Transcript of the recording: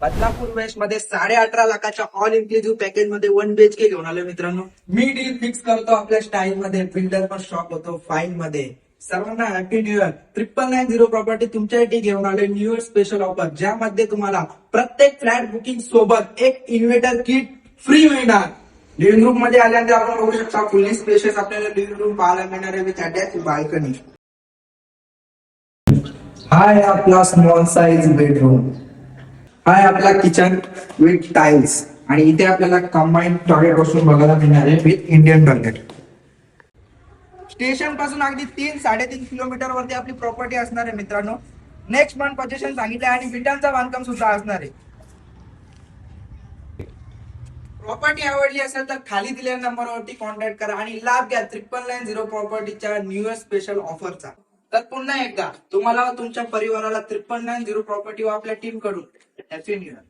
Badlapur waste मध्ये 18.5 लाखाच्या all inclusive package मध्ये 1 BHK घेऊन आलो मित्रांनो. मी डील फिक्स करतो आपल्या स्टाईल मध्ये, बिल्डर पण शॉक होतो फाईन मध्ये. सर्वांना हॅपी न्यू इयर. 9990 प्रॉपर्टी तुमच्यासाठी घेऊन आले न्यू इयर स्पेशल ऑफर, ज्यामध्ये तुम्हाला प्रत्येक फ्लॅट बुकिंग सोबत एक इन्व्हर्टर किट फ्री मिळणार. लिव्हिंग रूम मध्ये आल्यानंतर आपण बघू शकता फुल्ली स्पेशियस आपल्याला लिव्हिंग रूम पाहायला मिळणार आहे विथ अटॅच बाल्कनी. हा आहे आपला स्मॉल साइज बेडरूम. हा आहे आपला किचन विथ टाइल्स आणि इथे आपल्याला कंबाईन टॉयलेट वॉशरूम बघायला मिळणार आहे विथ इंडियन टॉयलेट. स्टेशन पासून अगदी 3-3.5 किलोमीटर वरती आपली प्रॉपर्टी असणार आहे मित्रांनो. नेक्स्ट मंथ पोझिशन सांगितलं आणि विटांचा बांधकाम सुद्धा असणार आहे. प्रॉपर्टी आवडली असेल तर खाली दिलेल्या नंबरवरती कॉन्टॅक्ट करा आणि लाभ घ्या 9990 प्रॉपर्टीच्या न्यू इयर स्पेशल ऑफरचा. तर पुन्हा एकदा तुम्हाला व तुमच्या परिवाराला 9990 प्रॉपर्टी व आपल्या टीम कडून हॅपी न्यू इयर.